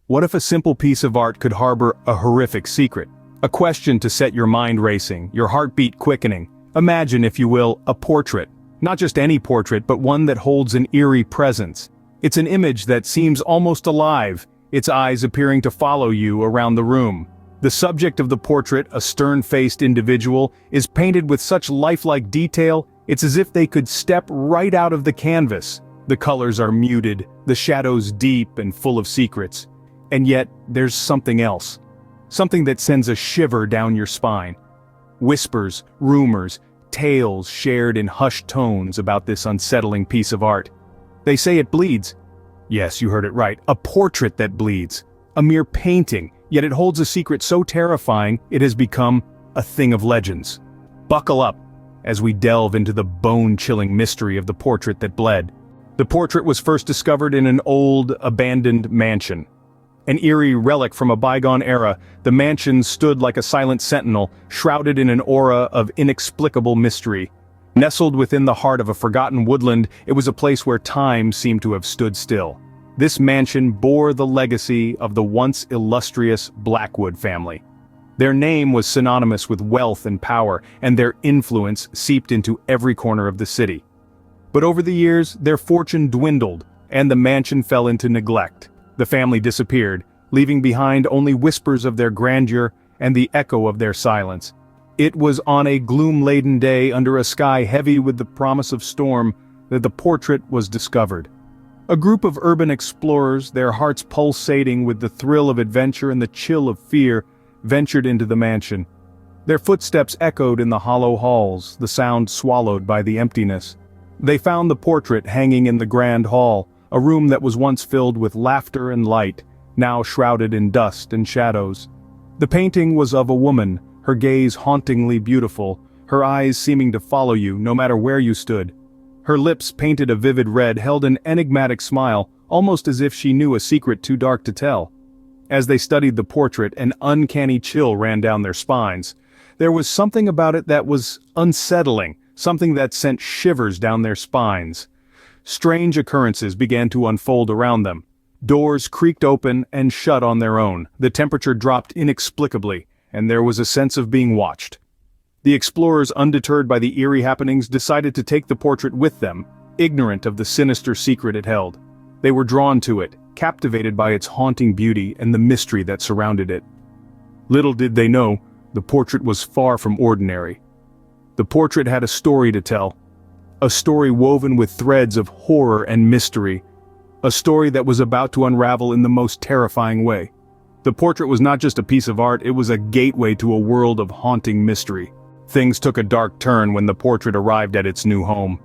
What if a simple piece of art could harbor a horrific secret? A question to set your mind racing, your heartbeat quickening. Imagine, if you will, a portrait. Not just any portrait, but one that holds an eerie presence. It's an image that seems almost alive, its eyes appearing to follow you around the room. The subject of the portrait, a stern-faced individual, is painted with such lifelike detail, it's as if they could step right out of the canvas. The colors are muted, the shadows deep and full of secrets. And yet, there's something else. Something that sends a shiver down your spine. Whispers, rumors, tales shared in hushed tones about this unsettling piece of art. They say it bleeds. Yes, you heard it right, a portrait that bleeds. A mere painting, yet it holds a secret so terrifying it has become a thing of legends. Buckle up as we delve into the bone-chilling mystery of the portrait that bled. The portrait was first discovered in an old, abandoned mansion. An eerie relic from a bygone era, the mansion stood like a silent sentinel, shrouded in an aura of inexplicable mystery. Nestled within the heart of a forgotten woodland, it was a place where time seemed to have stood still. This mansion bore the legacy of the once illustrious Blackwood family. Their name was synonymous with wealth and power, and their influence seeped into every corner of the city. But over the years, their fortune dwindled, and the mansion fell into neglect. The family disappeared, leaving behind only whispers of their grandeur and the echo of their silence. It was on a gloom-laden day under a sky heavy with the promise of storm that the portrait was discovered. A group of urban explorers, their hearts pulsating with the thrill of adventure and the chill of fear, ventured into the mansion. Their footsteps echoed in the hollow halls, the sound swallowed by the emptiness. They found the portrait hanging in the grand hall, a room that was once filled with laughter and light, now shrouded in dust and shadows. The painting was of a woman, her gaze hauntingly beautiful, her eyes seeming to follow you no matter where you stood. Her lips, painted a vivid red, held an enigmatic smile, almost as if she knew a secret too dark to tell. As they studied the portrait, an uncanny chill ran down their spines. There was something about it that was unsettling, something that sent shivers down their spines. Strange occurrences began to unfold around them. Doors creaked open and shut on their own, the temperature dropped inexplicably, and there was a sense of being watched. The explorers, undeterred by the eerie happenings, decided to take the portrait with them, ignorant of the sinister secret it held. They were drawn to it, captivated by its haunting beauty and the mystery that surrounded it. Little did they know, the portrait was far from ordinary. The portrait had a story to tell. A story woven with threads of horror and mystery. A story that was about to unravel in the most terrifying way. The portrait was not just a piece of art, it was a gateway to a world of haunting mystery. Things took a dark turn when the portrait arrived at its new home.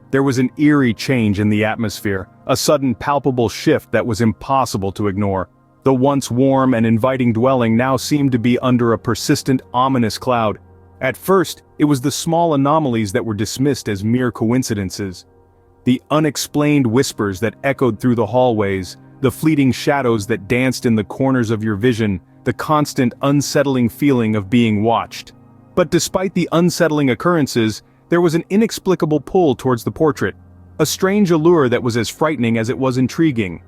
There was an eerie change in the atmosphere, a sudden palpable shift that was impossible to ignore. The once warm and inviting dwelling now seemed to be under a persistent, ominous cloud. At first, it was the small anomalies that were dismissed as mere coincidences. The unexplained whispers that echoed through the hallways, the fleeting shadows that danced in the corners of your vision, the constant unsettling feeling of being watched. But despite the unsettling occurrences, there was an inexplicable pull towards the portrait, a strange allure that was as frightening as it was intriguing.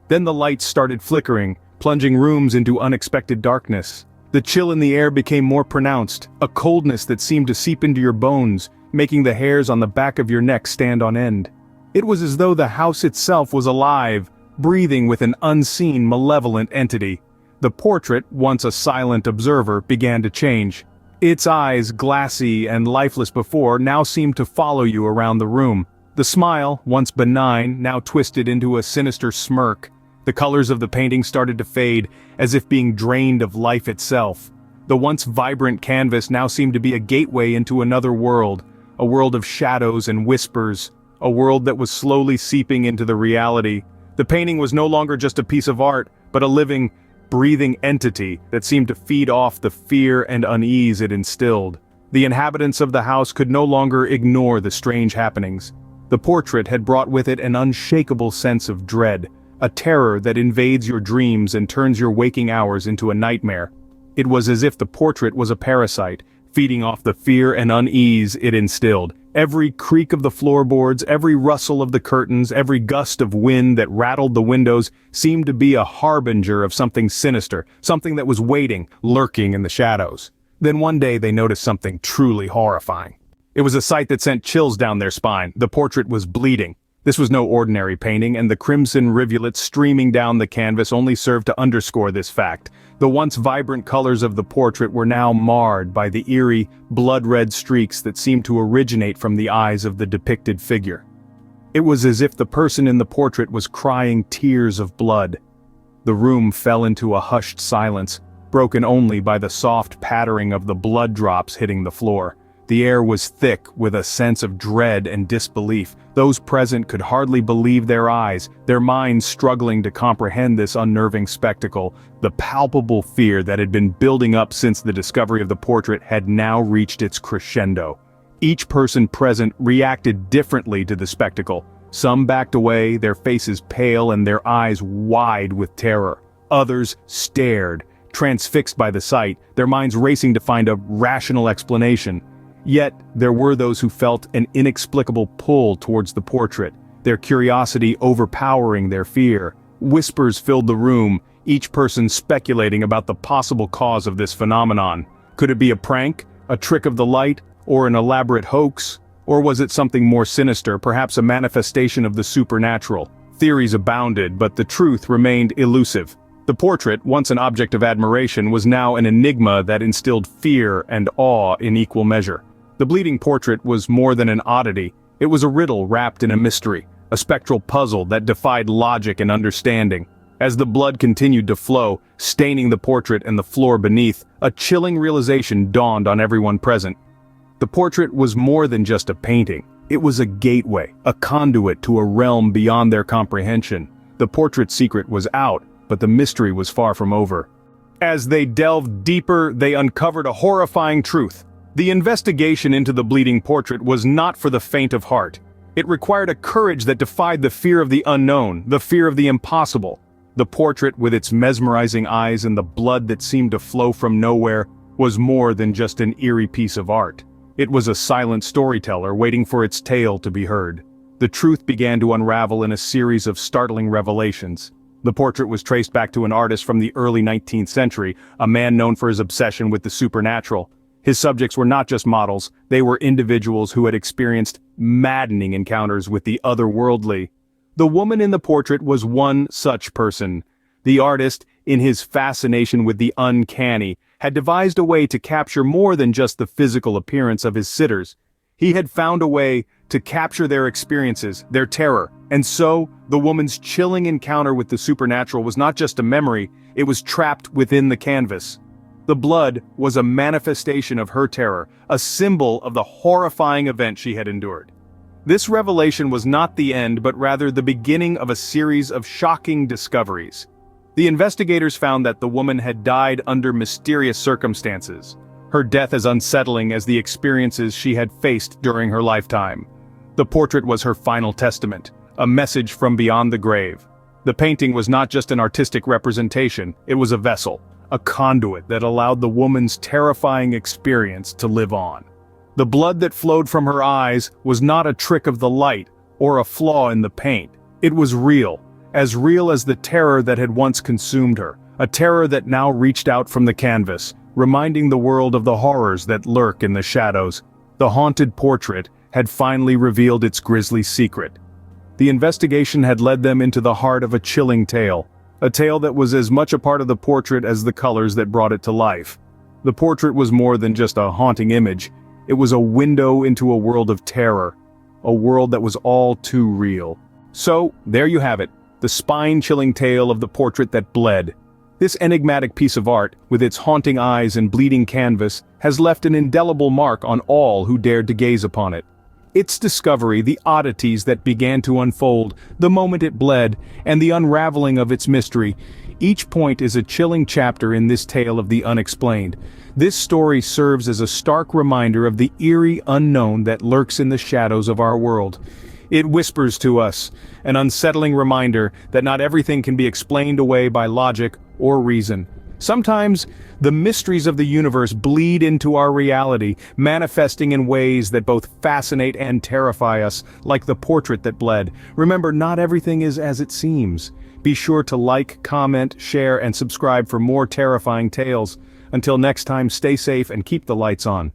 Then the lights started flickering, plunging rooms into unexpected darkness. The chill in the air became more pronounced, a coldness that seemed to seep into your bones, making the hairs on the back of your neck stand on end. It was as though the house itself was alive, breathing with an unseen, malevolent entity. The portrait, once a silent observer, began to change. Its eyes, glassy and lifeless before, now seemed to follow you around the room. The smile, once benign, now twisted into a sinister smirk. The colors of the painting started to fade, as if being drained of life itself. The once vibrant canvas now seemed to be a gateway into another world, a world of shadows and whispers, a world that was slowly seeping into the reality. The painting was no longer just a piece of art, but a living, breathing entity that seemed to feed off the fear and unease it instilled. The inhabitants of the house could no longer ignore the strange happenings. The portrait had brought with it an unshakable sense of dread, a terror that invades your dreams and turns your waking hours into a nightmare. It was as if the portrait was a parasite, feeding off the fear and unease it instilled, Every creak of the floorboards, every rustle of the curtains, every gust of wind that rattled the windows seemed to be a harbinger of something sinister, something that was waiting, lurking in the shadows. Then one day they noticed something truly horrifying. It was a sight that sent chills down their spine. The portrait was bleeding. This was no ordinary painting, and the crimson rivulets streaming down the canvas only served to underscore this fact. The once vibrant colors of the portrait were now marred by the eerie, blood-red streaks that seemed to originate from the eyes of the depicted figure. It was as if the person in the portrait was crying tears of blood. The room fell into a hushed silence, broken only by the soft pattering of the blood drops hitting the floor. The air was thick with a sense of dread and disbelief. Those present could hardly believe their eyes, their minds struggling to comprehend this unnerving spectacle. The palpable fear that had been building up since the discovery of the portrait had now reached its crescendo. Each person present reacted differently to the spectacle. Some backed away, their faces pale and their eyes wide with terror. Others stared, transfixed by the sight, their minds racing to find a rational explanation. Yet, there were those who felt an inexplicable pull towards the portrait, their curiosity overpowering their fear. Whispers filled the room, each person speculating about the possible cause of this phenomenon. Could it be a prank, a trick of the light, or an elaborate hoax? Or was it something more sinister, perhaps a manifestation of the supernatural? Theories abounded, but the truth remained elusive. The portrait, once an object of admiration, was now an enigma that instilled fear and awe in equal measure. The bleeding portrait was more than an oddity. It was a riddle wrapped in a mystery, a spectral puzzle that defied logic and understanding. As the blood continued to flow, staining the portrait and the floor beneath, a chilling realization dawned on everyone present. The portrait was more than just a painting. It was a gateway, a conduit to a realm beyond their comprehension. The portrait's secret was out, but the mystery was far from over. As they delved deeper, they uncovered a horrifying truth. The investigation into the bleeding portrait was not for the faint of heart. It required a courage that defied the fear of the unknown, the fear of the impossible. The portrait, with its mesmerizing eyes and the blood that seemed to flow from nowhere, was more than just an eerie piece of art. It was a silent storyteller waiting for its tale to be heard. The truth began to unravel in a series of startling revelations. The portrait was traced back to an artist from the early 19th century, a man known for his obsession with the supernatural. His subjects were not just models, they were individuals who had experienced maddening encounters with the otherworldly. The woman in the portrait was one such person. The artist, in his fascination with the uncanny, had devised a way to capture more than just the physical appearance of his sitters. He had found a way to capture their experiences, their terror, and so, the woman's chilling encounter with the supernatural was not just a memory, it was trapped within the canvas. The blood was a manifestation of her terror, a symbol of the horrifying event she had endured. This revelation was not the end, but rather the beginning of a series of shocking discoveries. The investigators found that the woman had died under mysterious circumstances, her death as unsettling as the experiences she had faced during her lifetime. The portrait was her final testament, a message from beyond the grave. The painting was not just an artistic representation, it was a vessel, a conduit that allowed the woman's terrifying experience to live on. The blood that flowed from her eyes was not a trick of the light or a flaw in the paint. It was real as the terror that had once consumed her, a terror that now reached out from the canvas, reminding the world of the horrors that lurk in the shadows. The haunted portrait had finally revealed its grisly secret. The investigation had led them into the heart of a chilling tale, a tale that was as much a part of the portrait as the colors that brought it to life. The portrait was more than just a haunting image, it was a window into a world of terror, a world that was all too real. So, there you have it, the spine-chilling tale of the portrait that bled. This enigmatic piece of art, with its haunting eyes and bleeding canvas, has left an indelible mark on all who dared to gaze upon it. Its discovery, the oddities that began to unfold, the moment it bled, and the unraveling of its mystery, each point is a chilling chapter in this tale of the unexplained. This story serves as a stark reminder of the eerie unknown that lurks in the shadows of our world. It whispers to us, an unsettling reminder that not everything can be explained away by logic or reason. Sometimes, the mysteries of the universe bleed into our reality, manifesting in ways that both fascinate and terrify us, like the portrait that bled. Remember, not everything is as it seems. Be sure to like, comment, share, and subscribe for more terrifying tales. Until next time, stay safe and keep the lights on.